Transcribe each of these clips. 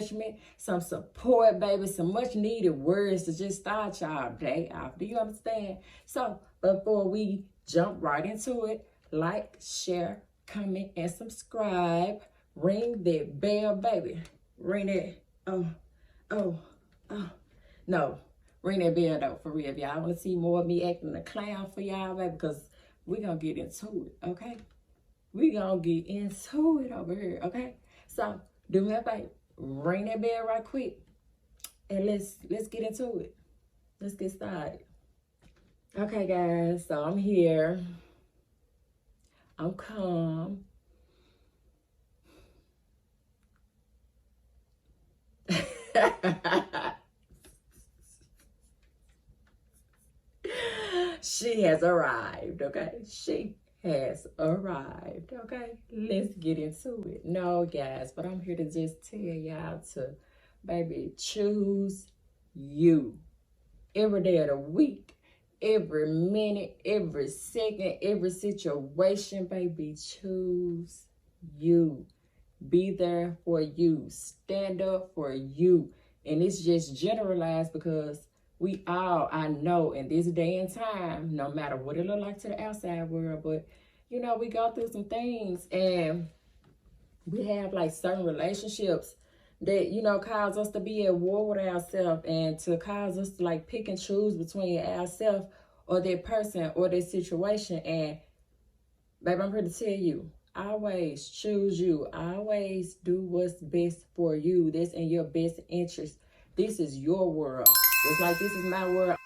encouragement, some support, baby, some much needed words to just start y'all day off. Do you understand? So before we jump right into it, like, share, comment, and subscribe. Ring that bell, baby. Ring that. Oh. No, ring that bell though, for real. If y'all want to see more of me acting a clown for y'all, baby, because we going to get into it, okay? We going to get into it over here, okay? So, do me a favor. Ring that bell right quick. And let's get into it. Let's get started. Okay, guys. So, I'm here. I'm calm. She has arrived, okay? She has arrived, okay? Let's get into it. No, guys, but I'm here to just tell y'all to, baby, choose you. Every day of the week, every minute, every second, every situation, baby, choose you. Be there for you. Stand up for you. And it's just generalized because we all, I know, in this day and time, no matter what it look like to the outside world, but, you know, we go through some things and we have, like, certain relationships that, you know, cause us to be at war with ourselves and to cause us to, like, pick and choose between ourselves or that person or that situation. And, baby, I'm here to tell you, always choose you. Always do what's best for you. That's in your best interest. This is your world. Just like this is my world.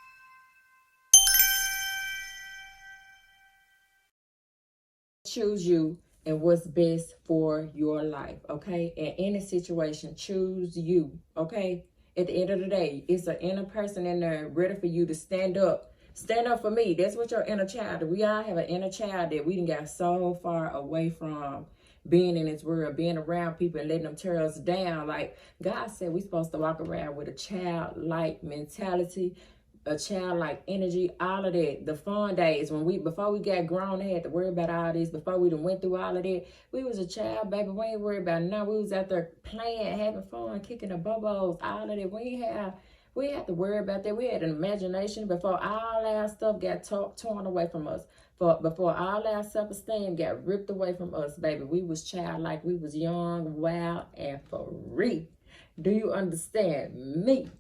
Choose you and what's best for your life, okay? In any situation, choose you, okay? At the end of the day, it's an inner person in there ready for you to stand up. Stand up for me. That's what your inner child. We all have an inner child that we done got so far away from being in this world, being around people and letting them tear us down. Like God said, we're supposed to walk around with a childlike mentality, a childlike energy, all of that. The fun days when before we got grown and had to worry about all this, before we done went through all of that, we was a child, baby. We ain't worried about nothing. We was out there playing, having fun, kicking the bubbles, all of that. We had to worry about that. We had an imagination before all our stuff got torn away from us. Before all our self-esteem got ripped away from us, baby. We was childlike. We was young, wild, and free. Do you understand me?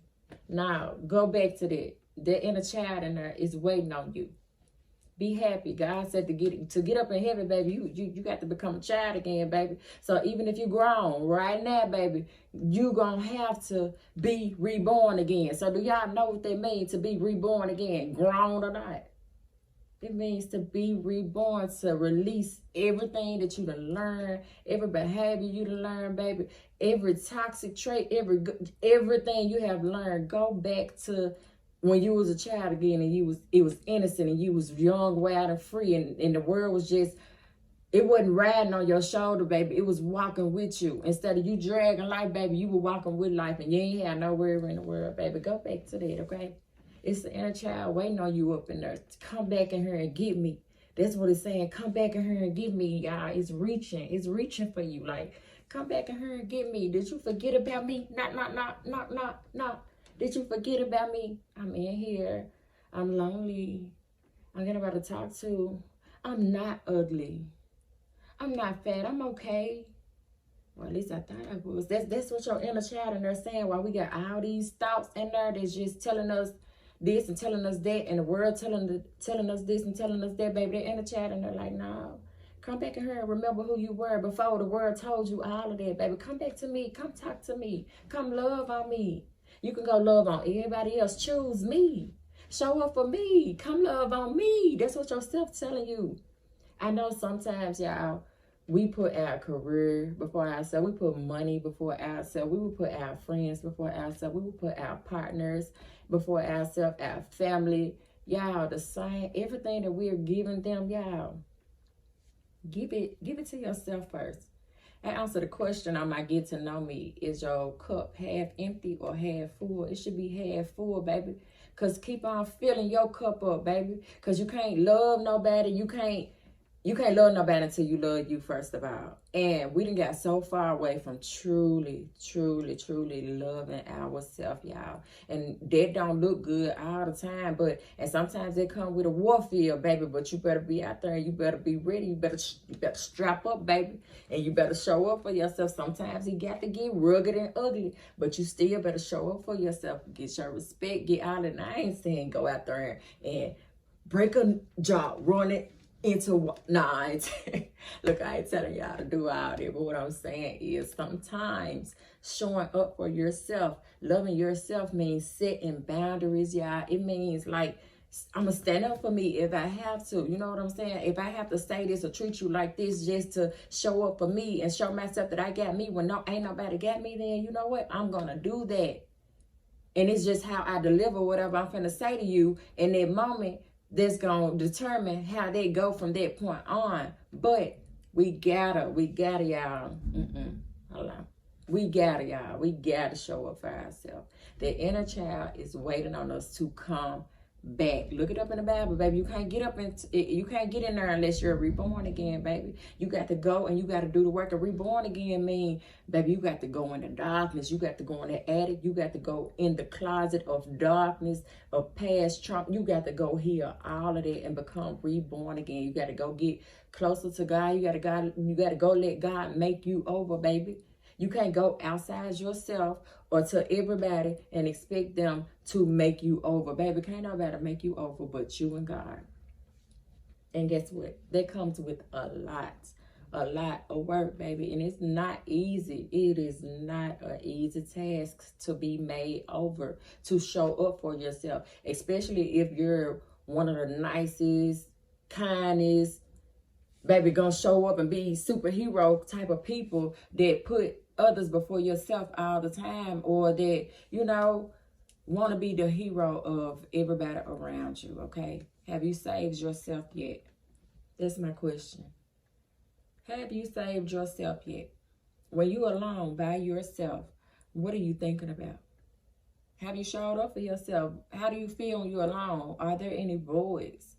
Now, go back to that. That inner child in there is waiting on you. Be happy. God said to get up in heaven, baby, you got to become a child again, baby. So even if you're grown right now, baby, you gonna have to be reborn again. So do y'all know what that means, to be reborn again, grown or not? It means to be reborn, to release everything that you done learned, every behavior you done learned, baby, every toxic trait, everything you have learned. Go back to when you was a child again and it was innocent and you was young, wild, and free, and the world was just, it wasn't riding on your shoulder, baby. It was walking with you. Instead of you dragging life, baby, you were walking with life and you ain't had nowhere in the world, baby. Go back to that, okay? It's the inner child waiting on you up in there. Come back in here and get me. That's what it's saying. Come back in here and get me, y'all. It's reaching. It's reaching for you. Like, come back in here and get me. Did you forget about me? Not. Did you forget about me? I'm in here. I'm lonely. I'm getting about to talk to. I'm not ugly. I'm not fat. I'm okay. Well, at least I thought I was. That's what your inner child in there saying. While we got all these thoughts in there that's just telling us this and telling us that, and the world telling us this and telling us that, baby. That inner child in there like, no. Come back in here and remember who you were before the world told you all of that, baby. Come back to me. Come talk to me. Come love on me. You can go love on everybody else. Choose me. Show up for me. Come love on me. That's what your self telling you. I know sometimes, y'all, we put our career before ourselves. We put money before ourselves. We would put our friends before ourselves. We would put our partners before ourselves, our family. Y'all, the same, everything that we're giving them, y'all, give it to yourself first. And answer the question on my Get to Know Me. Is your cup half empty or half full? It should be half full, baby. Because keep on filling your cup up, baby. Because you can't love nobody. You can't you can't love nobody until you love you, first of all. And we done got so far away from truly, truly, truly loving ourselves, y'all. And that don't look good all the time, and sometimes it come with a warfare, baby. But you better be out there and you better be ready. You better strap up, baby, and you better show up for yourself. Sometimes you got to get rugged and ugly, but you still better show up for yourself. Get your respect, get all that. I ain't saying go out there and break a jaw, run it into, nah, look, I ain't telling y'all to do all that, but what I'm saying is sometimes showing up for yourself, loving yourself means setting boundaries, y'all. It means like, I'm gonna stand up for me if I have to. You know what I'm saying? If I have to say this or treat you like this just to show up for me and show myself that I got me when ain't nobody got me, then you know what? I'm gonna do that. And it's just how I deliver whatever I'm finna say to you in that moment that's gonna determine how they go from that point on. But we gotta, y'all. Hold on. We gotta show up for ourselves. The inner child is waiting on us to come back. Look it up in the Bible, baby. You can't get in there unless you're reborn again, baby. You got to go and you got to do the work. Of reborn again mean, baby, you got to go in the darkness. You got to go in the attic. You got to go in the closet of darkness, of past trauma. You got to go heal all of that and become reborn again. You got to go get closer to God. You got to go let God make you over, baby. You can't go outside yourself or to everybody and expect them to make you over. Baby, can't nobody make you over but you and God. And guess what? That comes with a lot of work, baby. And it's not easy. It is not an easy task to be made over, to show up for yourself. Especially if you're one of the nicest, kindest, baby, gonna show up and be superhero type of people that put others before yourself all the time, or that, you know, want to be the hero of everybody around you, okay? Have you saved yourself yet? That's my question. Have you saved yourself yet? When you're alone by yourself, what are you thinking about? Have you showed up for yourself? How do you feel when you're alone? Are there any voids?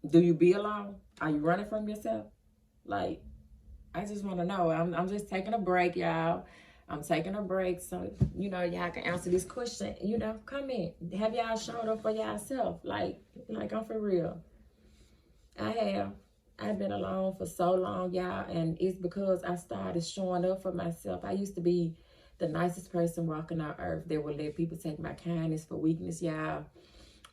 Do you be alone? Are you running from yourself? Like, I just want to know. I'm just taking a break, y'all. I'm taking a break so, you know, y'all can answer this question. You know, come in. Have y'all showed up for yourself? Like I'm for real. I have. I've been alone for so long, y'all, and it's because I started showing up for myself. I used to be the nicest person walking on earth that would let people take my kindness for weakness, y'all.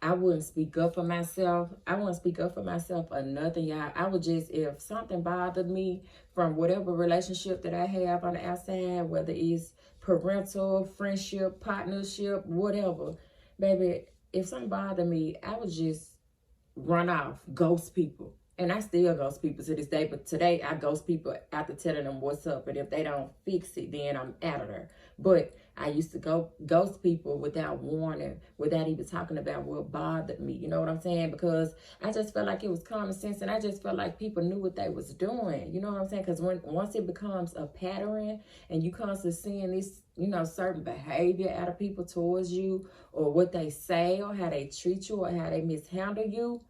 I wouldn't speak up for myself. I wouldn't speak up for myself or nothing, y'all. I would just, if something bothered me from whatever relationship that I have on the outside, whether it's parental, friendship, partnership, whatever, baby, if something bothered me, I would just run off, ghost people. And I still ghost people to this day, but today I ghost people after telling them what's up. And if they don't fix it, then I'm out of there. But I used to go ghost people without warning, without even talking about what bothered me. You know what I'm saying? Because I just felt like it was common sense, and I just felt like people knew what they was doing. You know what I'm saying? Because once it becomes a pattern and you constantly seeing this, you know, certain behavior out of people towards you, or what they say, or how they treat you, or how they mishandle you,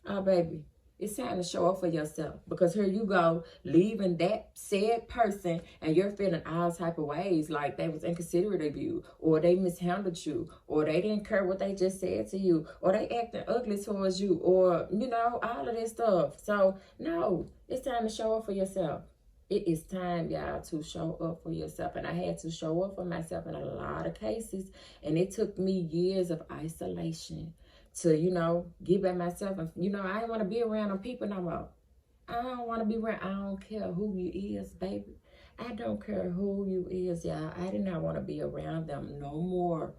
oh, baby, it's time to show up for yourself, because here you go, leaving that said person and you're feeling all type of ways, like they was inconsiderate of you, or they mishandled you, or they didn't care what they just said to you, or they acting ugly towards you, or, you know, all of this stuff. So, no, it's time to show up for yourself. It is time, y'all, to show up for yourself. And I had to show up for myself in a lot of cases. And it took me years of isolation to, you know, get by myself. And, you know, I didn't want to be around them people no more. I don't want to be around. I don't care who you is, baby. I don't care who you is, y'all. I did not want to be around them no more.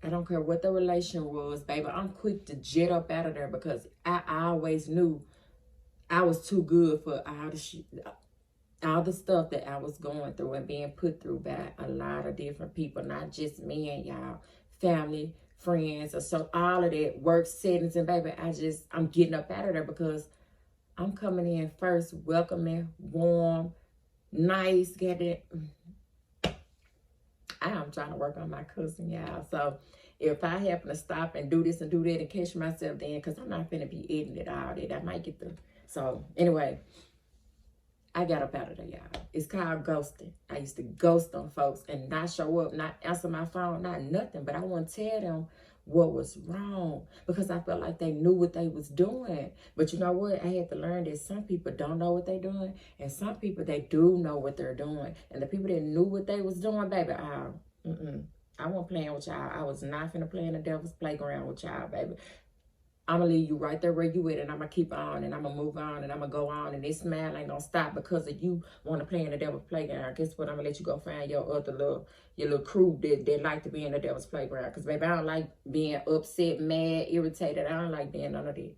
I don't care what the relation was, baby. I'm quick to jet up out of there, because I always knew I was too good for all the stuff that I was going through and being put through by a lot of different people, not just men, y'all, family, friends, or so, all of that, work settings. And baby, I'm getting up out of there, because I'm coming in first, welcoming, warm, nice, get it. I am trying to work on my cousin, y'all. So If I happen to stop and do this and do that and catch myself then, because I'm not finna be eating it all that, I might get through. So anyway, I got up out of there, y'all. It's called ghosting. I used to ghost on folks and not show up, not answer my phone, not nothing. But I wouldn't tell them what was wrong because I felt like they knew what they was doing. But you know what? I had to learn that some people don't know what they're doing, and some people, they do know what they're doing. And the people that knew what they was doing, baby, I wasn't playing with y'all. I was not finna play in the devil's playground with y'all, baby. I'm going to leave you right there where you at, and I'm going to keep on, and I'm going to move on, and I'm going to go on, and this smile ain't going to stop because of you want to play in the devil's playground. Guess what? I'm going to let you go find your little crew that like to be in the devil's playground. Because, baby, I don't like being upset, mad, irritated. I don't like being none of that.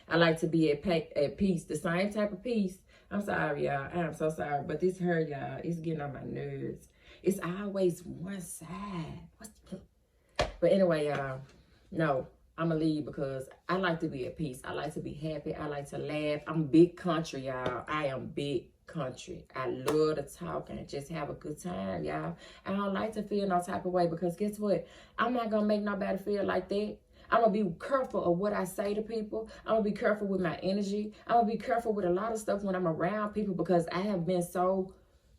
I like to be at peace, the same type of peace. I'm sorry, y'all. I am so sorry, but this hurt, y'all. It's getting on my nerves. It's always one side. But anyway, y'all, no. I'm going to leave because I like to be at peace. I like to be happy. I like to laugh. I'm big country, y'all. I am big country. I love to talk and just have a good time, y'all. I don't like to feel no type of way because guess what? I'm not going to make nobody feel like that. I'm going to be careful of what I say to people. I'm going to be careful with my energy. I'm going to be careful with a lot of stuff when I'm around people because I have been so,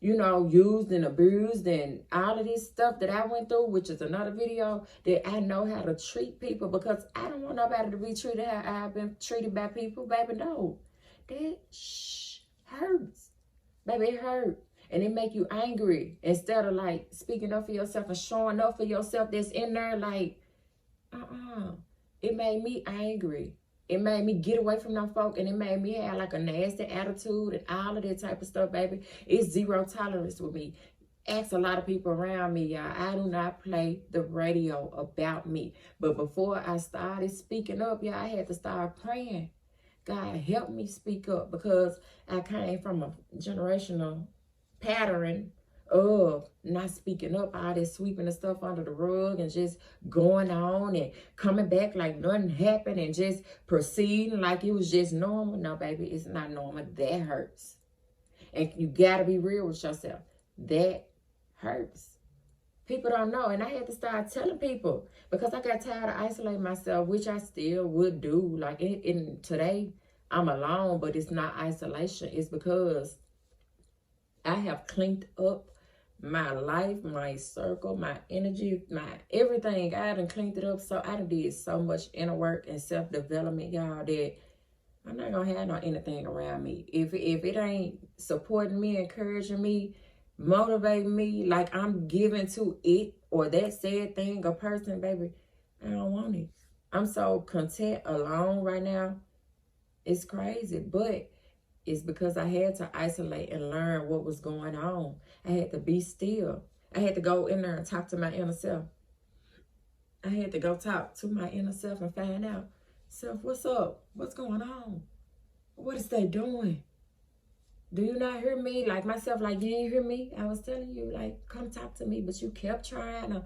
you know, used and abused and all of this stuff that I went through, which is another video, that I know how to treat people because I don't want nobody to be treated how I've been treated by people. Baby, no. That hurts. Baby, it hurt. And it make you angry instead of like speaking up for yourself and showing up for yourself that's in there like, It made me angry. It made me get away from them folk, and it made me have like a nasty attitude and all of that type of stuff, baby. It's zero tolerance with me. Ask a lot of people around me, y'all. I do not play the radio about me. But before I started speaking up, y'all, I had to start praying. God, help me speak up because I came from a generational pattern of not speaking up, all this sweeping the stuff under the rug and just going on and coming back like nothing happened and just proceeding like it was just normal. No, baby, it's not normal. That hurts. And you got to be real with yourself. That hurts. People don't know. And I had to start telling people because I got tired of isolating myself, which I still would do. Like in today, I'm alone, but it's not isolation. It's because I have cleaned up my life, my circle, my energy, my everything. I done cleaned it up. So I done did so much inner work and self-development, y'all, that I'm not going to have no anything around me. If it ain't supporting me, encouraging me, motivating me like I'm giving to it or that sad thing or person, baby, I don't want it. I'm so content alone right now. It's crazy, but it's because I had to isolate and learn what was going on. I had to be still. I had to go in there and talk to my inner self. I had to go talk to my inner self and find out, self, what's up? What's going on? What is they doing? Do you not hear me? Like myself, like you didn't hear me? I was telling you, like, come talk to me, but you kept trying to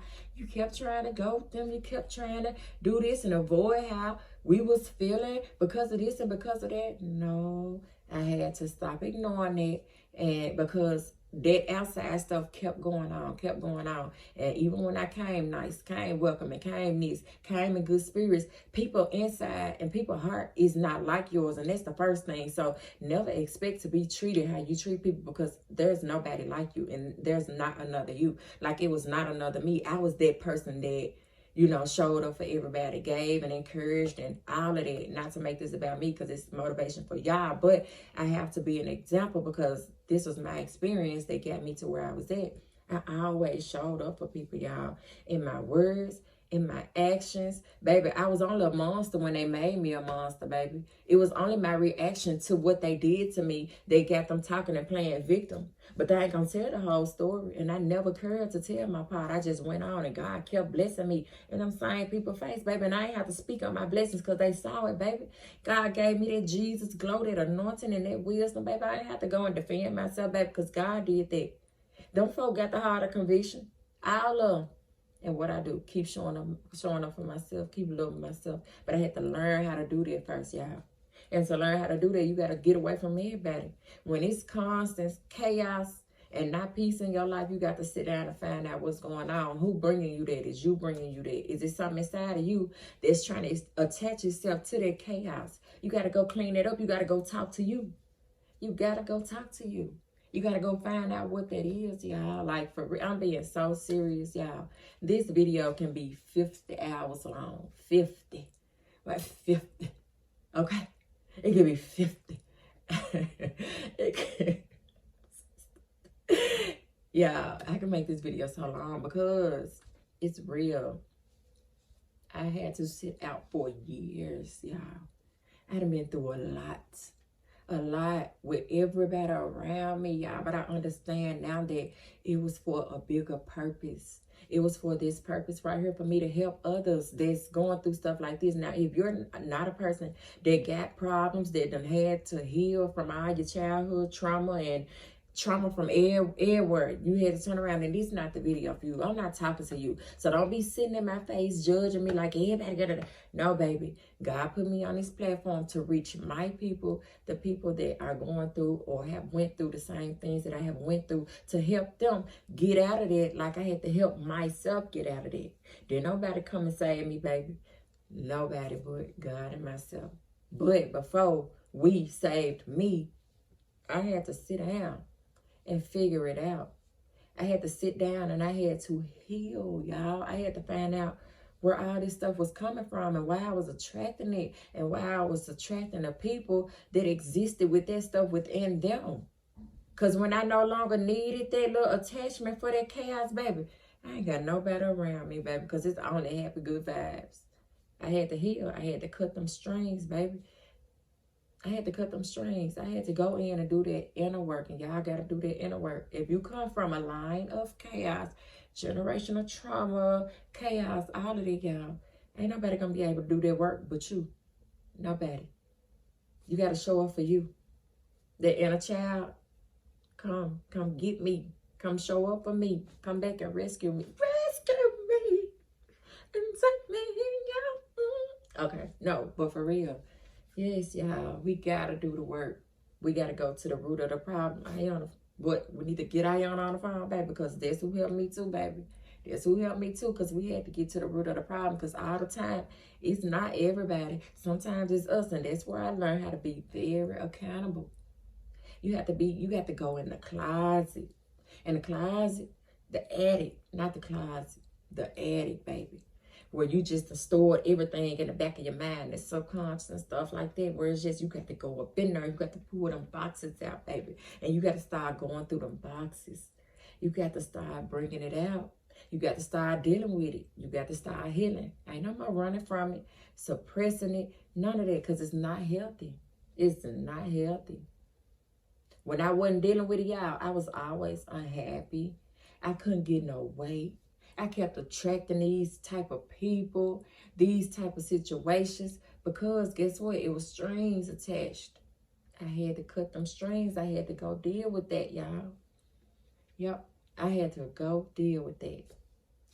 go with them. You kept trying to do this and avoid how we was feeling because of this and because of that. No, I had to stop ignoring it, and because that outside stuff kept going on. And even when I came nice, came welcoming, came nice, came in good spirits, people inside and people's heart is not like yours. And that's the first thing. So never expect to be treated how you treat people because there's nobody like you and there's not another you. Like it was not another me. I was that person that, you know, showed up for everybody, gave and encouraged and all of that. Not to make this about me because it's motivation for y'all, but I have to be an example because this was my experience that got me to where I was at. I always showed up for people, y'all, in my words, in my actions. Baby, I was only a monster when they made me a monster, baby. It was only my reaction to what they did to me that got them talking and playing victim. But they ain't gonna tell the whole story. And I never cared to tell my part. I just went on and God kept blessing me. And I'm saying people's face, baby. And I ain't have to speak on my blessings because they saw it, baby. God gave me that Jesus glow, that anointing and that wisdom, baby. I didn't have to go and defend myself, baby, because God did that. Them folk got the heart of conviction. All of them. And what I do, keep showing up for myself, keep loving myself. But I had to learn how to do that first, y'all. And to learn how to do that, you got to get away from everybody. When it's constant chaos and not peace in your life, you got to sit down and find out what's going on. Who bringing you that? Is you bringing you that? Is it something inside of you that's trying to attach itself to that chaos? You got to go clean it up. You got to go talk to you. You got to go talk to you. You got to go find out what that is, y'all. Like, for real, I'm being so serious, y'all. This video can be 50 hours long. 50. Like 50. Okay? It could be 50. Yeah, I can make this video so long because it's real. I had to sit out for years, y'all. I done been through a lot with everybody around me, y'all. But I understand now that it was for a bigger purpose. It was for this purpose right here, for me to help others that's going through stuff like this. Now, if you're not a person that got problems, that done had to heal from all your childhood trauma and trauma from everywhere, you had to turn around, and this is not the video for you. I'm not talking to you. So don't be sitting in my face judging me like everybody got to. No, baby. God put me on this platform to reach my people, the people that are going through or have went through the same things that I have went through, to help them get out of that like I had to help myself get out of that. Did nobody come and save me, baby? Nobody but God and myself. But before we saved me, I had to sit down and figure it out. I had to sit down and I had to heal, y'all. I had to find out where all this stuff was coming from and why I was attracting it and why I was attracting the people that existed with that stuff within them. Because when I no longer needed that little attachment for that chaos, baby, I ain't got nobody around me, baby, because it's only happy, good vibes. I had to heal. I had to cut them strings, baby. I had to cut them strings. I had to go in and do that inner work. And y'all got to do that inner work. If you come from a line of chaos, generational trauma, chaos, all of that, y'all, ain't nobody going to be able to do that work but you. Nobody. You got to show up for you. That inner child, come get me. Come show up for me. Come back and rescue me. Rescue me and take me in. Okay, no, but for real. Yes, y'all, we gotta do the work. We gotta go to the root of the problem. But we need to get Ayana on the phone, baby, because that's who helped me too, baby. That's who helped me too, because we had to get to the root of the problem, because all the time, it's not everybody. Sometimes it's us, and that's where I learned how to be very accountable. You have to go in the closet. In the closet, the attic, not the closet, the attic, baby. Where you just stored everything in the back of your mind, the subconscious and stuff like that, where it's just, you got to go up in there, you got to pull them boxes out, baby, and you got to start going through them boxes. You got to start bringing it out. You got to start dealing with it. You got to start healing. Ain't no more running from it, suppressing it, none of that, because it's not healthy. It's not healthy. When I wasn't dealing with it, y'all, I was always unhappy. I couldn't get no weight. I kept attracting these type of people, these type of situations, because guess what? It was strings attached. I had to cut them strings. I had to go deal with that, y'all. Yep, I had to go deal with that.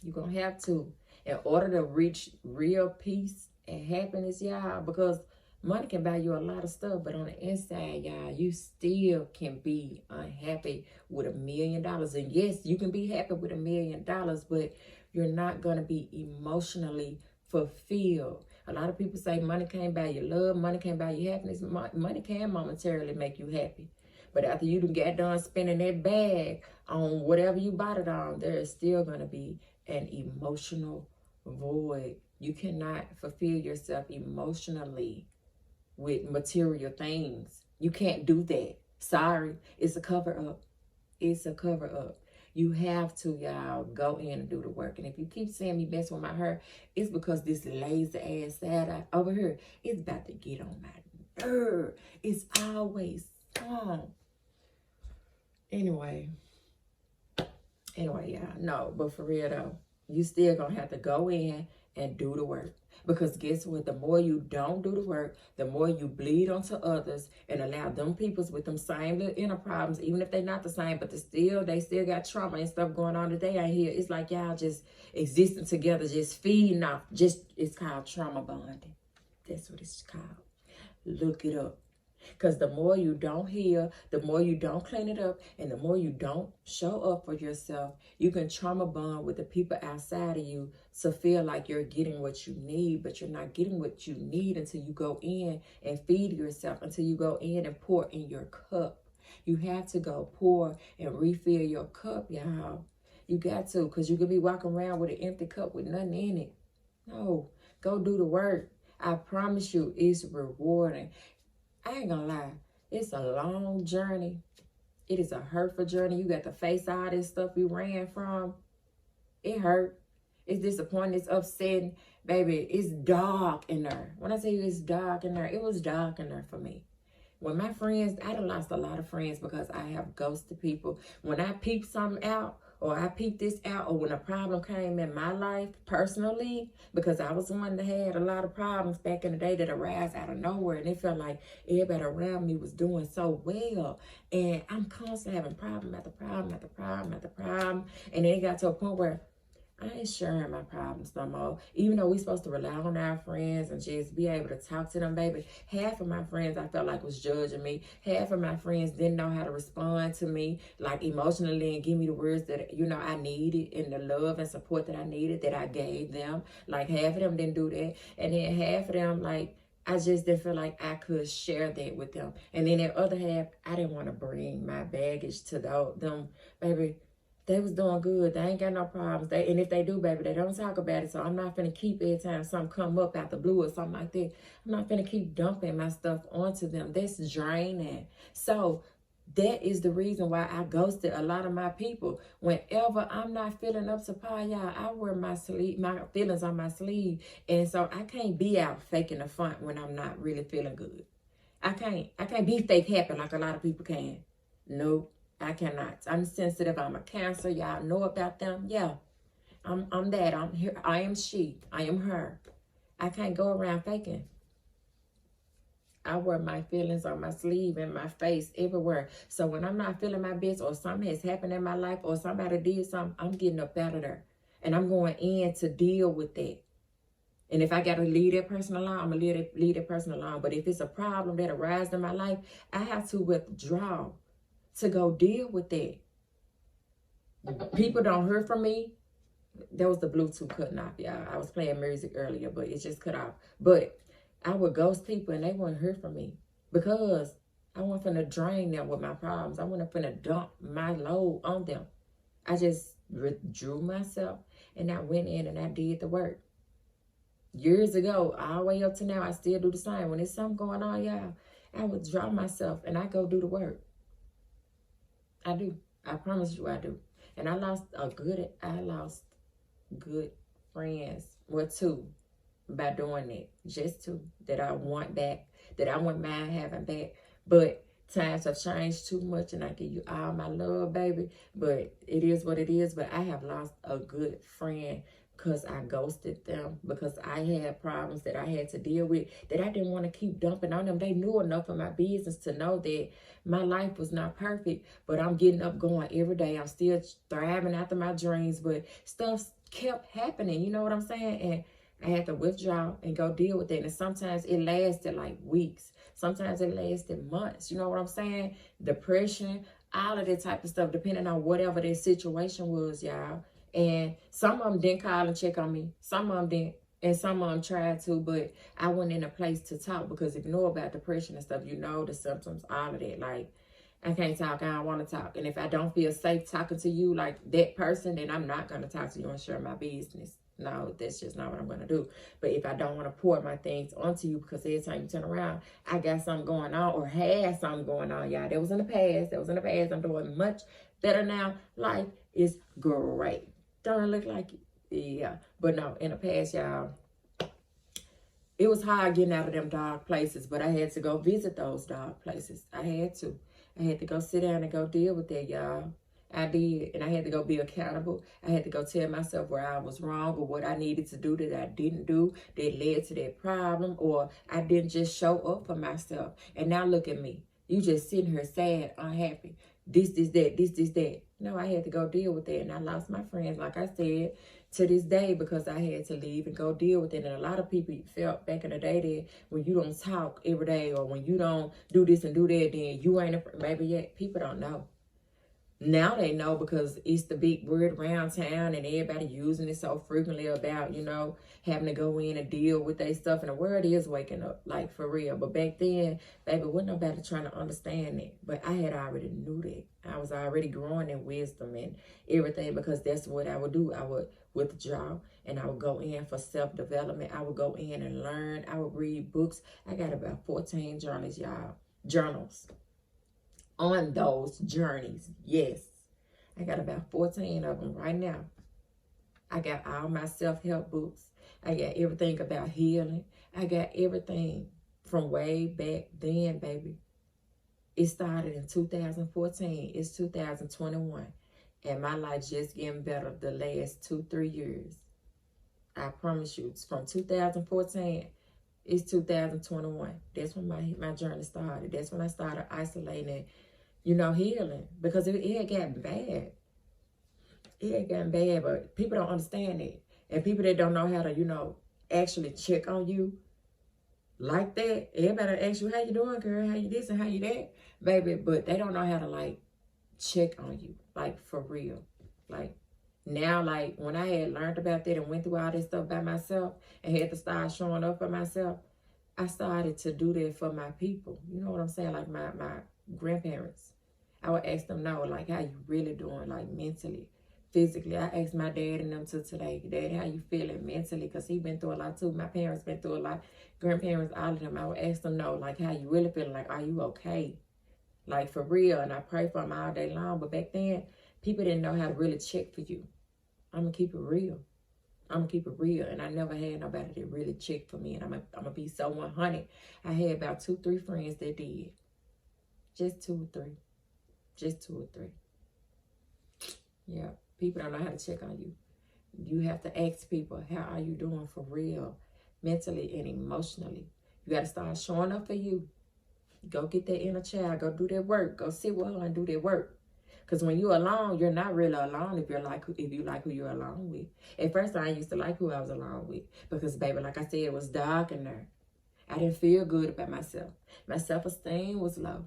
You're going to have to, in order to reach real peace and happiness, y'all, because money can buy you a lot of stuff, but on the inside, y'all, you still can be unhappy with $1 million. And yes, you can be happy with $1 million, but you're not going to be emotionally fulfilled. A lot of people say money can't buy you love, money can't buy you happiness. Money can momentarily make you happy. But after you done got done spending that bag on whatever you bought it on, there is still going to be an emotional void. You cannot fulfill yourself emotionally with material things. You can't do that. Sorry. It's a cover-up. It's a cover-up. You have to, y'all, go in and do the work. And if you keep seeing me mess with my hair, it's because this lazy ass side over here, it's about to get on my nerve. It's always on. Anyway, y'all, no, but for real though, you still gonna have to go in and do the work. Because guess what? The more you don't do the work, the more you bleed onto others and allow them peoples with them same little inner problems, even if they're not the same, but they still got trauma and stuff going on today out here. It's like y'all just existing together, just feeding off. It's called trauma bonding. That's what it's called. Look it up. Because the more you don't heal, the more you don't clean it up, and the more you don't show up for yourself, you can trauma bond with the people outside of you to feel like you're getting what you need, but you're not getting what you need until you go in and feed yourself, until you go in and pour in your cup. You have to go pour and refill your cup, y'all. You got to, because you could be walking around with an empty cup with nothing in it. No, go do the work. I promise you, it's rewarding. I ain't gonna lie, it's a long journey. It is a hurtful journey. You got to face all this stuff you ran from. It hurt. It's disappointing. It's upsetting. Baby, it's dark in there. When I say it's dark in there, it was dark in there for me. When my friends, I done lost a lot of friends because I have ghosted people. When I peep something out, or I peeped this out, or when a problem came in my life personally, because I was the one that had a lot of problems back in the day that arose out of nowhere, and it felt like everybody around me was doing so well, and I'm constantly having problem after problem after problem after problem, and then it got to a point where I ain't sharing my problems no more. Even though we supposed to rely on our friends and just be able to talk to them, baby. Half of my friends I felt like was judging me. Half of my friends didn't know how to respond to me, like emotionally, and give me the words that, you know, I needed, and the love and support that I needed that I gave them. Like half of them didn't do that. And then half of them, like, I just didn't feel like I could share that with them. And then the other half, I didn't want to bring my baggage to them, baby. They was doing good. They ain't got no problems. And if they do, baby, they don't talk about it. So I'm not finna keep every time something come up out the blue or something like that. I'm not finna keep dumping my stuff onto them. That's draining. So that is the reason why I ghosted a lot of my people. Whenever I'm not feeling up to par, y'all, I wear my feelings on my sleeve. And so I can't be out faking the front when I'm not really feeling good. I can't be fake happy like a lot of people can. Nope. I cannot. I'm sensitive. I'm a Cancer. Y'all know about them. Yeah, I'm that. I'm here. I am she. I am her. I can't go around faking. I wear my feelings on my sleeve and my face everywhere. So when I'm not feeling my best, or something has happened in my life, or somebody did something, I'm getting up out of there. And I'm going in to deal with that. And if I got to leave that person alone, I'm going to leave that person alone. But if it's a problem that arises in my life, I have to withdraw to go deal with that. People don't hear from me. That was the Bluetooth cutting off, y'all. I was playing music earlier, but it just cut off. But I would ghost people and they wouldn't hear from me because I wasn't finna drain them with my problems. I wasn't finna dump my load on them. I just withdrew myself and I went in and I did the work. Years ago, all the way up to now, I still do the same. When there's something going on, y'all, I withdraw myself and I go do the work. I do. I promise you I do. And I lost good friends. Well, 2 by doing that. Just 2 that I want back, that I wouldn't mind having back. But times have changed too much and I give you all my love, baby. But it is what it is. But I have lost a good friend because I ghosted them, because I had problems that I had to deal with that I didn't want to keep dumping on them. They knew enough of my business to know that my life was not perfect, but I'm getting up going every day. I'm still thriving after my dreams, but stuff kept happening. You know what I'm saying? And I had to withdraw and go deal with it. And sometimes it lasted like weeks. Sometimes it lasted months. You know what I'm saying? Depression, all of that type of stuff, depending on whatever their situation was, y'all. And some of them didn't call and check on me. Some of them didn't. And some of them tried to, but I wasn't in a place to talk, because if you know about depression and stuff, you know the symptoms, all of that. Like, I can't talk, I don't want to talk. And if I don't feel safe talking to you like that person, then I'm not going to talk to you and share my business. No, that's just not what I'm going to do. But if I don't want to pour my things onto you, because every time you turn around, I got something going on or had something going on, y'all. That was in the past. That was in the past. I'm doing much better now. Life is great. Don't it look like it? Yeah. But no, in the past, y'all, it was hard getting out of them dark places, but I had to go visit those dark places. I had to. I had to go sit down and go deal with that, y'all. I did. And I had to go be accountable. I had to go tell myself where I was wrong or what I needed to do that I didn't do that led to that problem, or I didn't just show up for myself. And now look at me. You just sitting here sad, unhappy. that. No, I had to go deal with that. And I lost my friends, like I said, to this day because I had to leave and go deal with it. And a lot of people felt back in the day that when you don't talk every day or when you don't do this and do that, then you ain't a friend. Maybe yet people don't know. Now they know because it's the big word around town and everybody using it so frequently about, having to go in and deal with their stuff. And the world is waking up, like for real. But back then, baby, wasn't nobody trying to understand it. But I had already knew that. I was already growing in wisdom and everything because that's what I would do. I would withdraw and I would go in for self-development. I would go in and learn. I would read books. I got about 14 journals, y'all. Journals. On those journeys, yes. I got about 14 of them right now. I got all my self-help books. I got everything about healing. I got everything from way back then, baby. It started in 2014. It's 2021. And my life just getting better the last 2-3 years. I promise you, it's from 2014. It's 2021. That's when my journey started. That's when I started isolating, healing. Because it had gotten bad. It had gotten bad, but people don't understand it. And people that don't know how to, actually check on you like that. Everybody asks you, how you doing, girl? How you this and how you that? Baby, but they don't know how to, check on you. For real. Now, when I had learned about that and went through all this stuff by myself and had to start showing up for myself, I started to do that for my people. You know what I'm saying? Like my grandparents. I would ask them, how you really doing, mentally, physically. I asked my dad and them to today, Dad, how you feeling mentally? Because he been through a lot too. My parents been through a lot. Grandparents, all of them. I would ask them, how you really feeling? Are you okay? For real. And I pray for them all day long. But back then, people didn't know how to really check for you. I'm going to keep it real. And I never had nobody that really checked for me. And I'm going to be so 100. I had about 2-3 friends that did. Just 2 or 3. Just 2 or 3. Yeah. People don't know how to check on you. You have to ask people, how are you doing for real? Mentally and emotionally. You got to start showing up for you. Go get that inner child. Go do that work. Go sit with her and do that work. Because when you're alone, you're not really alone if you like who you're alone with. At first, I used to like who I was alone with. Because, baby, like I said, it was dark in there. I didn't feel good about myself. My self-esteem was low.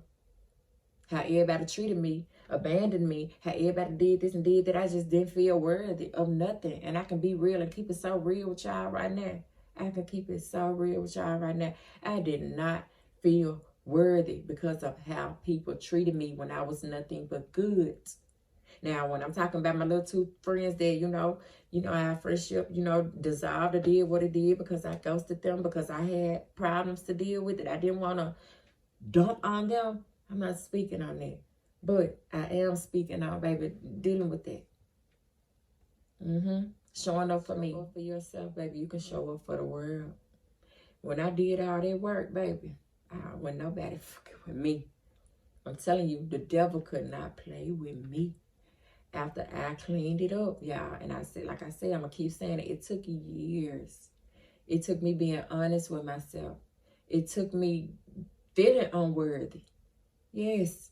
How everybody treated me, abandoned me, how everybody did this and did that. I just didn't feel worthy of nothing. And I can be real and keep it so real with y'all right now. I can keep it so real with y'all right now. I did not feel worthy because of how people treated me when I was nothing but good. Now, when I'm talking about my little 2 friends that, our friendship, dissolved or did what it did because I ghosted them, because I had problems to deal with it. I didn't want to dump on them. I'm not speaking on that. But I am speaking on, baby, dealing with that. Showing up for me. Show up for yourself, baby. You can show up for the world. When I did all that work, baby, I wasn't nobody fucking with me. I'm telling you, the devil could not play with me after I cleaned it up, y'all. And I said, like I said, I'm going to keep saying it. It took years. It took me being honest with myself. It took me feeling unworthy. Yes,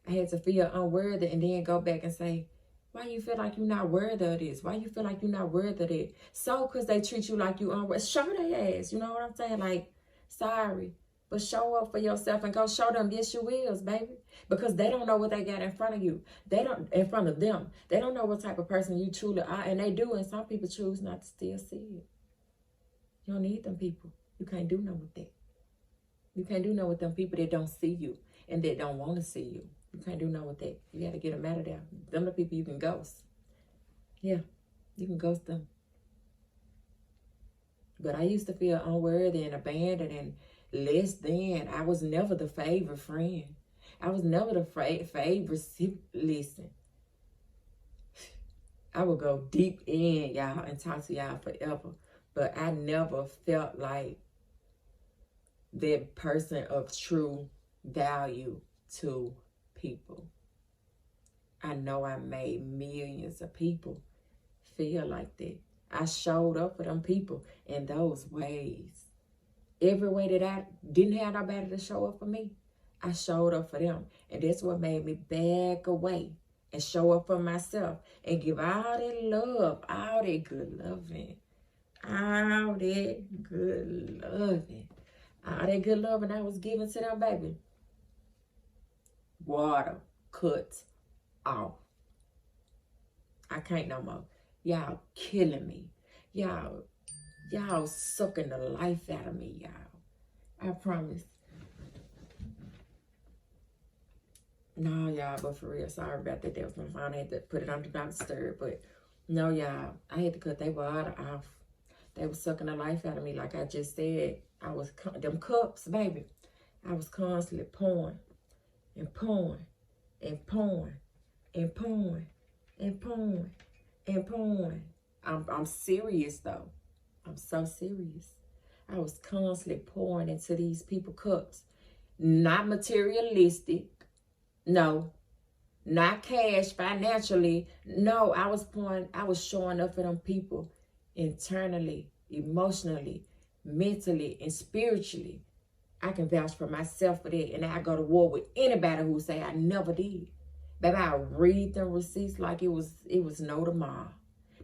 I had to feel unworthy and then go back and say, why you feel like you're not worthy of this? Why you feel like you're not worthy of that? So, because they treat you like you unworthy. Show their ass, you know what I'm saying? Sorry. But show up for yourself and go show them, yes, you will, baby. Because they don't know what they got in front of you. In front of them. They don't know what type of person you truly are. And they do, and some people choose not to still see it. You don't need them people. You can't do nothing with that. You can't do nothing with them people that don't see you and that don't want to see you. You can't do nothing with that. You got to get them out of there. Them the people you can ghost. Yeah, you can ghost them. But I used to feel unworthy and abandoned and less than. I was never the favorite friend. I was never the favorite. Listen, I would go deep in, y'all, and talk to y'all forever. But I never felt like that person of true value to people. I know I made millions of people feel like that. I showed up for them people in those ways. Every way that I didn't have nobody to show up for me, I showed up for them. And that's what made me back away and show up for myself and give all that love, all that good loving, all that good loving, all that good loving I was giving to them, baby. Water cut off. I can't no more. Y'all killing me. Y'all sucking the life out of me, y'all. I promise. No, y'all, but for real, sorry about that. That was my phone. I had to put it on Do Not Disturb. But no, y'all, I had to cut their water off. They was sucking the life out of me. Like I just said, I was, them cups, baby, I was constantly pouring and pouring and pouring and pouring and pouring and pouring. I'm serious, though. I'm so serious. I was constantly pouring into these people cups. Not materialistic. No. Not cash, financially. No, I was pouring, I was showing up for them people internally, emotionally, mentally, and spiritually. I can vouch for myself for that. And I go to war with anybody who say I never did. Baby, I read them receipts like it was no tomorrow.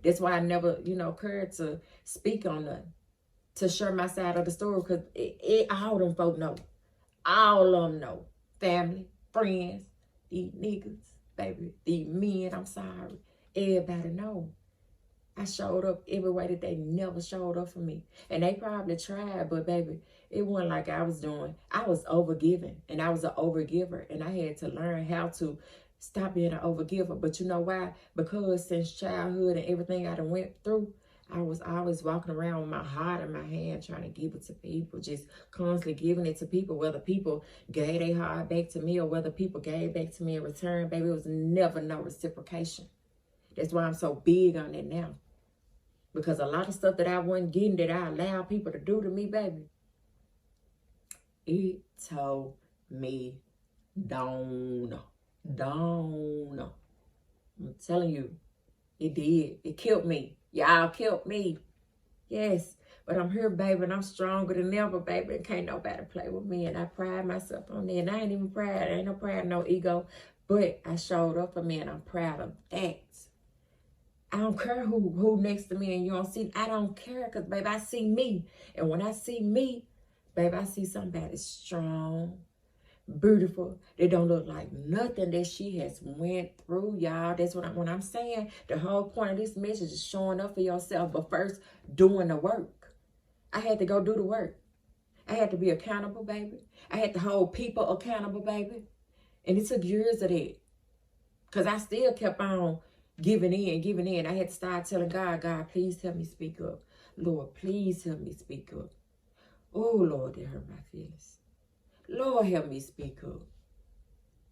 That's why I never, cared to speak on nothing, to share my side of the story, because all them folk know. All of them know. Family, friends, these niggas, baby, these men, I'm sorry. Everybody know. I showed up every way that they never showed up for me. And they probably tried, but baby, it wasn't like I was doing. I was overgiving, and I was an overgiver, and I had to learn how to stop being an overgiver. But you know why? Because since childhood and everything I done went through, I was always walking around with my heart in my hand, trying to give it to people, just constantly giving it to people, whether people gave their heart back to me or whether people gave back to me in return. Baby, it was never no reciprocation. That's why I'm so big on that now. Because a lot of stuff that I wasn't getting, that I allowed people to do to me, baby, it told me down. I'm telling you, it did. It killed me. Y'all killed me. Yes. But I'm here, baby, and I'm stronger than ever, baby. And can't nobody play with me. And I pride myself on that. And I ain't even proud. Ain't no pride, no ego. But I showed up for me, and I'm proud of that. I don't care who next to me and you don't see. I don't care, because, baby, I see me. And when I see me, baby, I see somebody strong, beautiful. They don't look like nothing that she has went through, y'all. That's what when I'm saying. The whole point of this message is showing up for yourself, but first doing the work. I had to go do the work. I had to be accountable, baby. I had to hold people accountable, baby. And it took years of that, because I still kept on giving in. I had to start telling God, God, please help me speak up. Lord, please help me speak up. Oh, Lord, that hurt my feelings. Lord, help me speak up.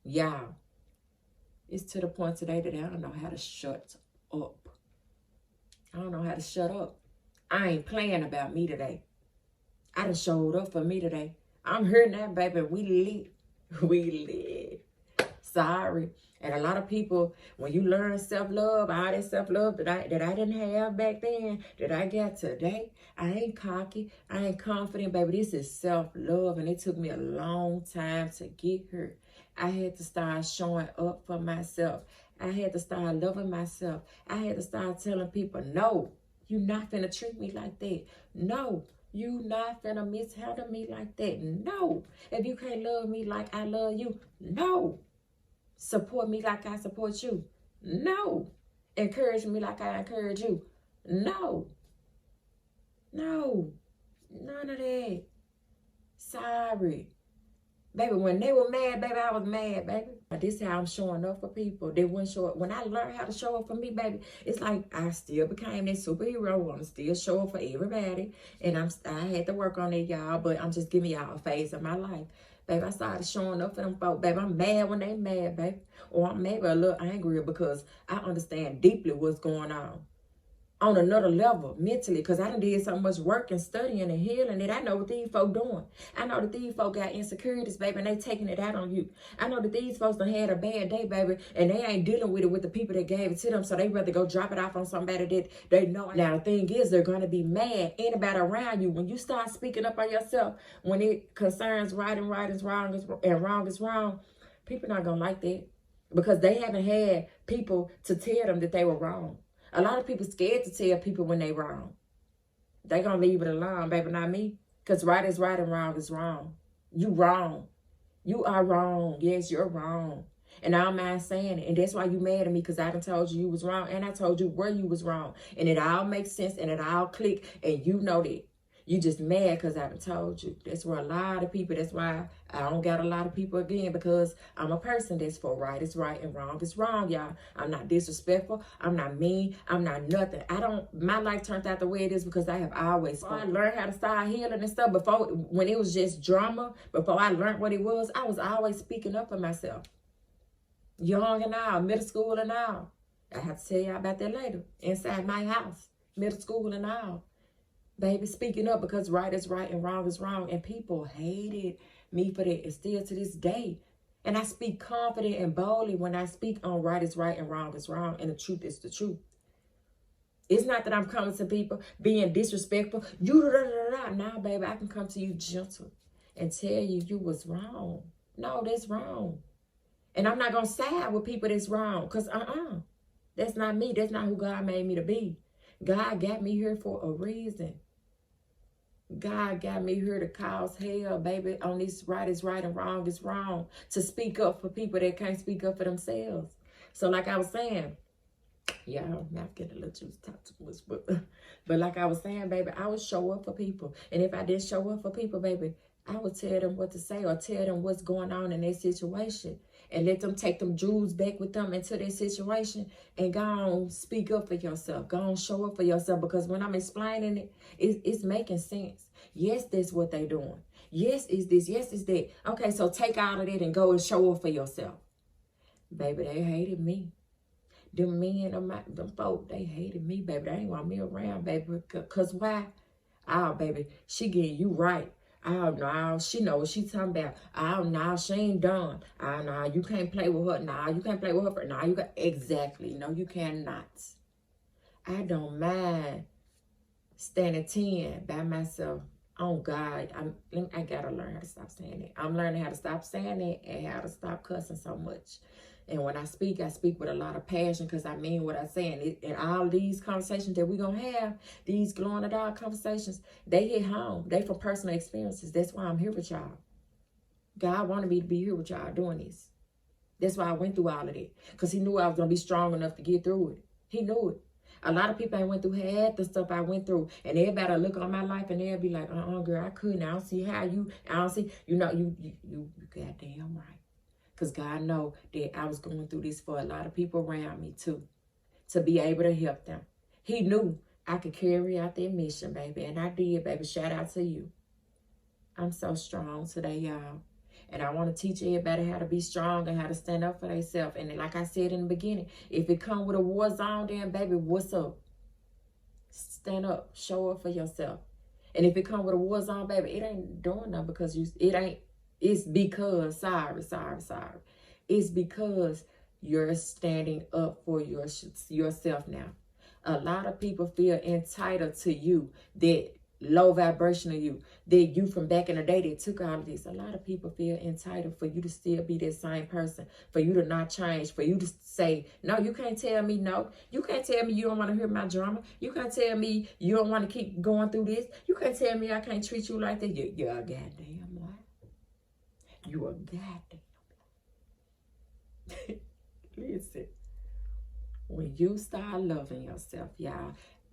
Y'all, it's to the point today that I don't know how to shut up. I don't know how to shut up. I ain't playing about me today. I done showed up for me today. I'm here now, baby. We lit. We lit. Sorry. And a lot of people, when you learn self-love, all that self-love that I didn't have back then, that I got today, I ain't cocky, I ain't confident, baby. This is self-love, and it took me a long time to get here. I had to start showing up for myself. I had to start loving myself. I had to start telling people, no, you not finna treat me like that. No, you not finna mishandle me like that. No, if you can't love me like I love you, no. Support me like I support you. No. Encourage me like I encourage you. No. No. None of that. Sorry. Baby, when they were mad, baby, I was mad, baby. This is how I'm showing up for people. They wouldn't show up. When I learned how to show up for me, baby, it's like I still became that superhero. I'm still show up for everybody. And I had to work on it, y'all. But I'm just giving y'all a phase of my life. Baby, I started showing up for them folk. Baby, I'm mad when they mad, baby. Or I'm maybe a little angry because I understand deeply what's going on. on another level mentally, because I done did so much work and studying and healing that I know what these folk doing. I know that these folk got insecurities, baby, and they taking it out on you. I know that these folks done had a bad day, baby, and they ain't dealing with it with the people that gave it to them, so they rather go drop it off on somebody that they know. Now, the thing is, they're going to be mad. Anybody around you, when you start speaking up on yourself, when it concerns right is wrong and wrong is wrong, people not going to like that, because they haven't had people to tell them that they were wrong. A lot of people scared to tell people when they wrong. They gonna leave it alone, baby, not me. Because right is right and wrong is wrong. You wrong. You are wrong. Yes, you're wrong. And I don't mind saying it. And that's why you mad at me, because I done told you was wrong. And I told you where you was wrong. And it all makes sense and it all click. And you know that. You just mad because I done told you. That's where a lot of people, that's why I don't got a lot of people again, because I'm a person that's for right is right and wrong is wrong, y'all. I'm not disrespectful. I'm not mean. I'm not nothing. My life turned out the way it is because I have always spoken. I learned how to start healing and stuff before, when it was just drama, before I learned what it was, I was always speaking up for myself. Young and all, middle school and all. I have to tell y'all about that later. Inside my house, middle school and all. Baby, speaking up because right is right and wrong is wrong. And people hated me for that. And still to this day. And I speak confident and boldly when I speak on right is right and wrong is wrong. And the truth is the truth. It's not that I'm coming to people being disrespectful. Now, baby, I can come to you gentle and tell you was wrong. No, that's wrong. And I'm not going to side with people that's wrong. Because that's not me. That's not who God made me to be. God got me here for a reason. God got me here to cause hell, baby, on this right is right and wrong is wrong. To speak up for people that can't speak up for themselves. So like I was saying, y'all, I'm not getting a little juice, talk too much, but like I was saying, baby, I would show up for people. And if I didn't show up for people, baby, I would tell them what to say or tell them what's going on in their situation. And let them take them jewels back with them into their situation and go on, speak up for yourself. Go on, show up for yourself. Because when I'm explaining it, it's making sense. Yes, that's what they doing. Yes, is this. Yes, is that. Okay, so take all of that and go and show up for yourself. Baby, they hated me. Them men, them folk, they hated me, baby. They ain't want me around, baby. Because why? Oh, baby, she getting you right. Oh, no, she know what she talking about. Oh, no, she ain't done. Oh, no, you can't play with her. No, you can't play with her. No, you got exactly. No, you cannot. I don't mind standing 10 by myself. Oh, God, I got to learn how to stop saying it. I'm learning how to stop saying it and how to stop cussing so much. And when I speak with a lot of passion because I mean what I'm saying. And all these conversations that we're going to have, these glow in the dark conversations, they hit home. They from personal experiences. That's why I'm here with y'all. God wanted me to be here with y'all doing this. That's why I went through all of it. Because he knew I was going to be strong enough to get through it. He knew it. A lot of people I went through had the stuff I went through. And everybody look on my life and they'll be like, girl, I couldn't. I don't see how you, I don't see, you goddamn right. Because God know that I was going through this for a lot of people around me too. To be able to help them. He knew I could carry out their mission, baby. And I did, baby. Shout out to you. I'm so strong today, y'all. And I want to teach everybody how to be strong and how to stand up for themselves. And like I said in the beginning, if it come with a war zone, then, baby, what's up? Stand up. Show up for yourself. And if it come with a war zone, baby, it ain't doing nothing because it's because, sorry. It's because you're standing up for yourself now. A lot of people feel entitled to you, that low vibration of you, that you from back in the day that took all of this. A lot of people feel entitled for you to still be that same person, for you to not change, for you to say, no, you can't tell me no. You can't tell me you don't want to hear my drama. You can't tell me you don't want to keep going through this. You can't tell me I can't treat you like that. You're a goddamn lie. You a goddamn lie. Listen, when you start loving yourself, y'all,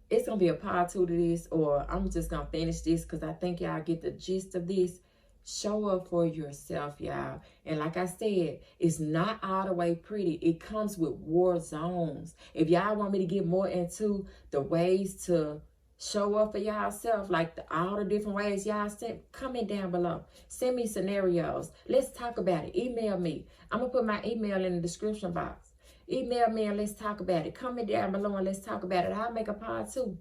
it's going to be a part 2 to this, or I'm just going to finish this because I think y'all get the gist of this. Show up for yourself, y'all. And like I said, it's not all the way pretty. It comes with war zones. If y'all want me to get more into the ways to show up for y'allself, like all the different ways y'all said, comment down below. Send me scenarios. Let's talk about it. Email me. I'm going to put my email in the description box. Email me and let's talk about it. Comment down below and let's talk about it. I'll make a part too.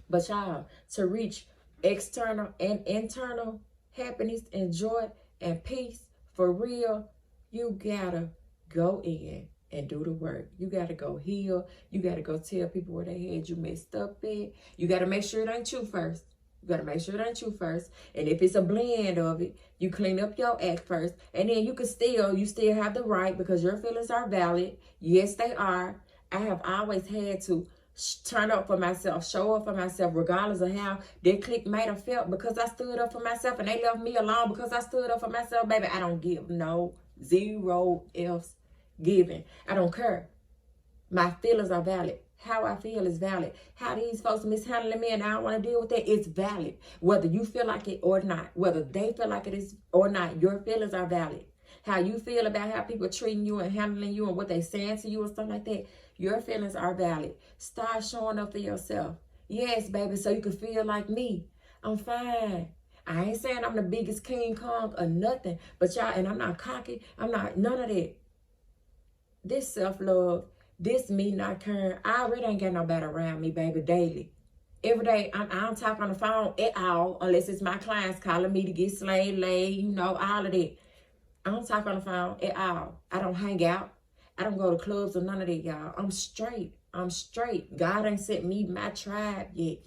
But y'all, to reach external and internal happiness and joy and peace for real, you gotta go in and do the work. You gotta go heal. You gotta go tell people where they had you messed up at. You gotta make sure it ain't you first. You gotta make sure it ain't you first. And if it's a blend of it, you clean up your act first. And then you still have the right, because your feelings are valid. Yes, they are. I have always had to turn up for myself, show up for myself, regardless of how their clique might have felt, because I stood up for myself and they left me alone because I stood up for myself. Baby, I don't give no 0 else given. I don't care. My feelings are valid. How I feel is valid. How these folks mishandling me and I don't want to deal with that, it's valid. Whether you feel like it or not, whether they feel like it is or not, your feelings are valid. How you feel about how people treating you and handling you and what they saying to you and stuff like that, your feelings are valid. Start showing up for yourself. Yes, baby, so you can feel like me. I'm fine. I ain't saying I'm the biggest King Kong or nothing, but y'all, and I'm not cocky. I'm not none of that. This self-love, this me not caring, I already ain't got nobody around me, baby, daily. Every day, I don't talk on the phone at all, unless it's my clients calling me to get slayed, laid, you know, all of that. I don't talk on the phone at all. I don't hang out. I don't go to clubs or none of that, y'all. I'm straight. I'm straight. God ain't sent me my tribe yet.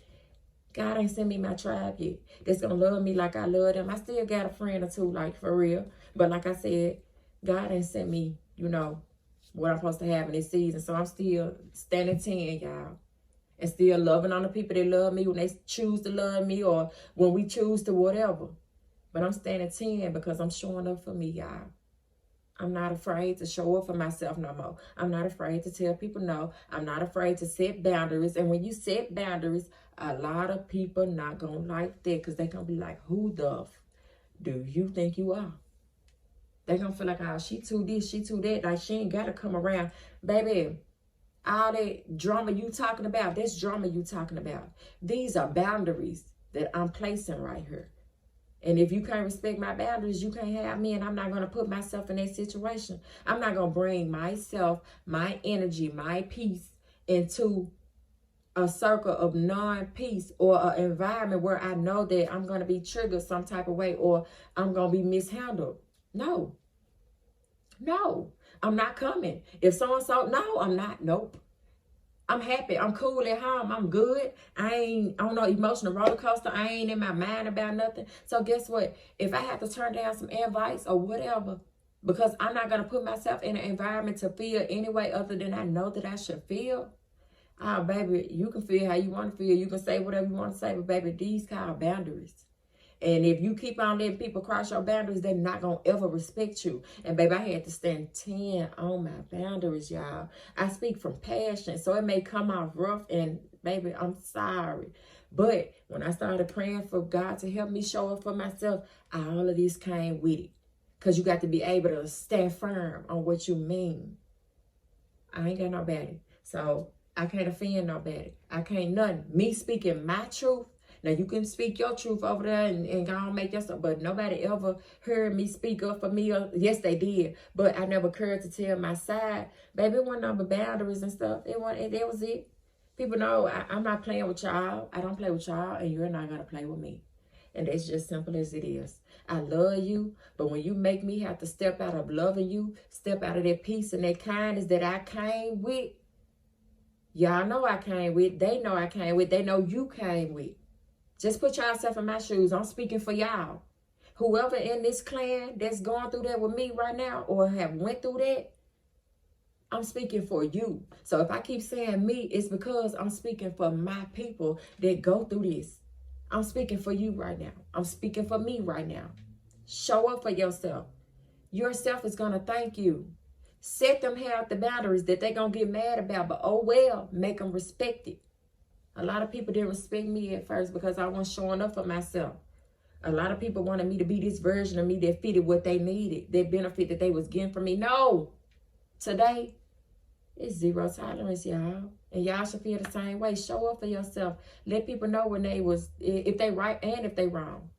God ain't sent me my tribe yet. That's going to love me like I love them. I still got a friend or two, like, for real. But like I said, God ain't sent me, you know, what I'm supposed to have in this season. So I'm still standing 10, y'all. And still loving on the people that love me when they choose to love me or when we choose to whatever. But I'm standing 10 because I'm showing up for me, y'all. I'm not afraid to show up for myself no more. I'm not afraid to tell people no. I'm not afraid to set boundaries. And when you set boundaries, a lot of people not going to like that, because they going to be like, who the do you think you are? They going to feel like, oh, she too this, she too that. Like, she ain't got to come around. Baby, all that drama you talking about, that's drama you talking about. These are boundaries that I'm placing right here. And if you can't respect my boundaries, you can't have me, and I'm not going to put myself in that situation. I'm not going to bring myself, my energy, my peace into a circle of non-peace or an environment where I know that I'm going to be triggered some type of way or I'm going to be mishandled. No. No. I'm not coming. If so-and-so, no, I'm not. Nope. I'm happy. I'm cool at home. I'm good. I ain't on no emotional roller coaster. I ain't in my mind about nothing. So guess what? If I have to turn down some advice or whatever, because I'm not going to put myself in an environment to feel any way other than I know that I should feel. Oh, baby, you can feel how you want to feel. You can say whatever you want to say. But, baby, these kind of boundaries. And if you keep on letting people cross your boundaries, they're not going to ever respect you. And, baby, I had to stand 10 on my boundaries, y'all. I speak from passion, so it may come off rough. And, baby, I'm sorry. But when I started praying for God to help me show up for myself, all of this came with it. Because you got to be able to stand firm on what you mean. I ain't got nobody. So I can't offend nobody. I can't nothing. Me speaking my truth. Now, you can speak your truth over there and go and make yourself, but nobody ever heard me speak up for me. Or, yes, they did, but I never cared to tell my side. Baby, it wasn't number boundaries and stuff. That was it. People know I'm not playing with y'all. I don't play with y'all, and you're not going to play with me. And it's just simple as it is. I love you, but when you make me have to step out of loving you, step out of that peace and that kindness that I came with, y'all know I came with, they know I came with, they know you came with. Just put yourself in my shoes. I'm speaking for y'all. Whoever in this clan that's going through that with me right now or have went through that, I'm speaking for you. So if I keep saying me, it's because I'm speaking for my people that go through this. I'm speaking for you right now. I'm speaking for me right now. Show up for yourself. Yourself is going to thank you. Set them have the boundaries that they're going to get mad about, but oh well, make them respect it. A lot of people didn't respect me at first because I wasn't showing up for myself. A lot of people wanted me to be this version of me that fitted what they needed, that benefit that they was getting from me. No. Today, it's zero tolerance, y'all. And y'all should feel the same way. Show up for yourself. Let people know when they was, if they right and if they wrong.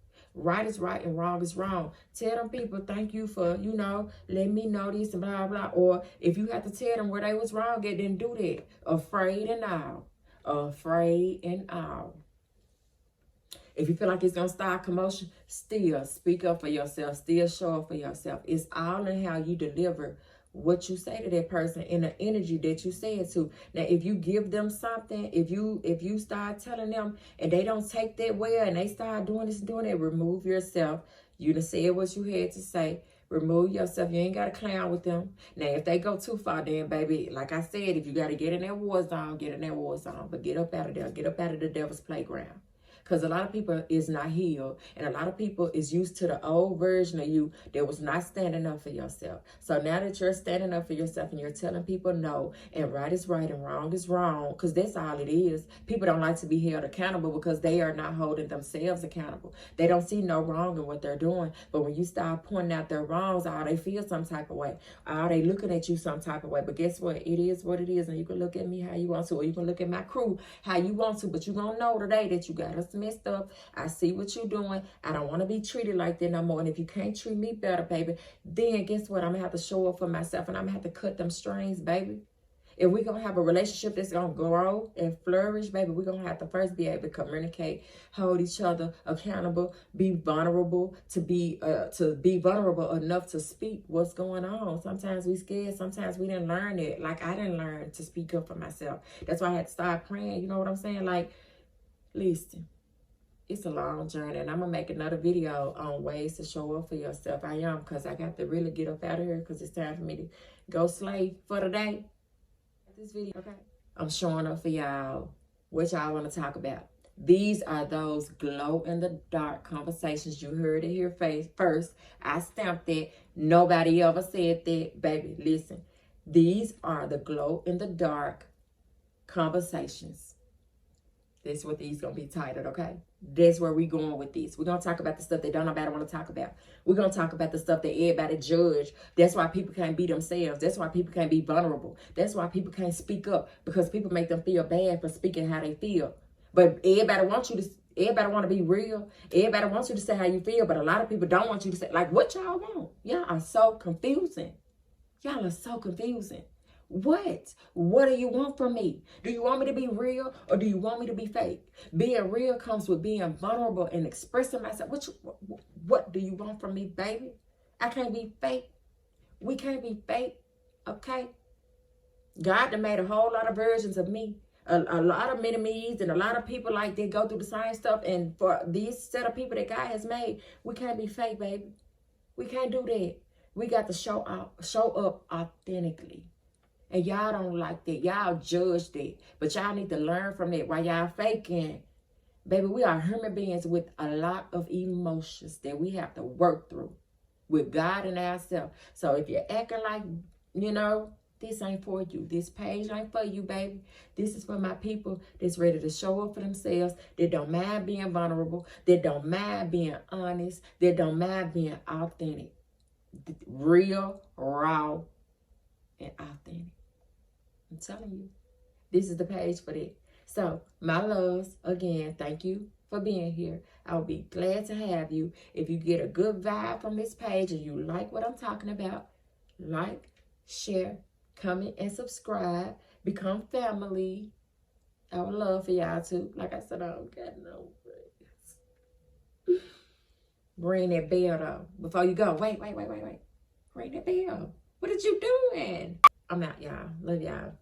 Right is right and wrong is wrong. Tell them people, thank you for, you know, letting me know this and blah, blah. Or if you have to tell them where they was wrong at, then do that. Afraid and all. Afraid and all. If you feel like it's going to start commotion, still speak up for yourself. Still show up for yourself. It's all in how you deliver what you say to that person and the energy that you say it to. Now, if you give them something, if you start telling them and they don't take that well and they start doing this and doing that, remove yourself. You done said what you had to say. Remove yourself. You ain't got to clown with them. Now, if they go too far, then, baby, like I said, if you got to get in that war zone, get in that war zone. But get up out of there. Get up out of the devil's playground. Because a lot of people is not healed. And a lot of people is used to the old version of you that was not standing up for yourself. So now that you're standing up for yourself and you're telling people no, and right is right and wrong is wrong, because that's all it is. People don't like to be held accountable because they are not holding themselves accountable. They don't see no wrong in what they're doing. But when you start pointing out their wrongs, they feel some type of way. They looking at you some type of way. But guess what? It is what it is. And you can look at me how you want to, or you can look at my crew how you want to. But you're going to know today that you got us messed up. I see what you're doing. I don't want to be treated like that no more. And if you can't treat me better, baby, then guess what? I'm going to have to show up for myself and I'm going to have to cut them strings, baby. If we're going to have a relationship that's going to grow and flourish, baby, we're going to have to first be able to communicate, hold each other accountable, be vulnerable, to be vulnerable enough to speak what's going on. Sometimes we scared. Sometimes we didn't learn it. Like I didn't learn to speak up for myself. That's why I had to start praying. You know what I'm saying? Like, listen. It's a long journey, and I'm going to make another video on ways to show up for yourself. I am, because I got to really get up out of here because it's time for me to go slave for the day. This video, okay? I'm showing up for y'all. What y'all want to talk about? These are those glow-in-the-dark conversations. You heard it here first. I stamped it. Nobody ever said that. Baby, listen. These are the glow-in-the-dark conversations. That's what these going to be titled, okay? That's where we going with this. We're going to talk about the stuff that don't nobody want to talk about. We're going to talk about the stuff that everybody judge. That's why people can't be themselves. That's why people can't be vulnerable. That's why people can't speak up, because people make them feel bad for speaking how they feel. But everybody want to be real. Everybody wants you to say how you feel, but a lot of people don't want you to say, like, what y'all want? Y'all are so confusing. Y'all are so confusing. What? What do you want from me? Do you want me to be real or do you want me to be fake? Being real comes with being vulnerable and expressing myself. What do you want from me, baby? I can't be fake. We can't be fake, okay? God done made a whole lot of versions of me. A lot of mini-me's and a lot of people like they go through the same stuff. And for these set of people that God has made, we can't be fake, baby. We can't do that. We got to show up authentically. And y'all don't like that. Y'all judge that. But y'all need to learn from that while y'all faking. Baby, we are human beings with a lot of emotions that we have to work through with God and ourselves. So if you're acting like, you know, this ain't for you. This page ain't for you, baby. This is for my people that's ready to show up for themselves, that don't mind being vulnerable, that don't mind being honest, that don't mind being authentic. Real, raw, and authentic. I'm telling you, this is the page for that. So, my loves, again, thank you for being here. I'll be glad to have you. If you get a good vibe from this page and you like what I'm talking about, like, share, comment, and subscribe. Become family. I would love for y'all to. Like I said, I don't got no friends. Ring that bell, though. Before you go, wait. Ring that bell. What are you doing? I'm out, y'all. Love y'all.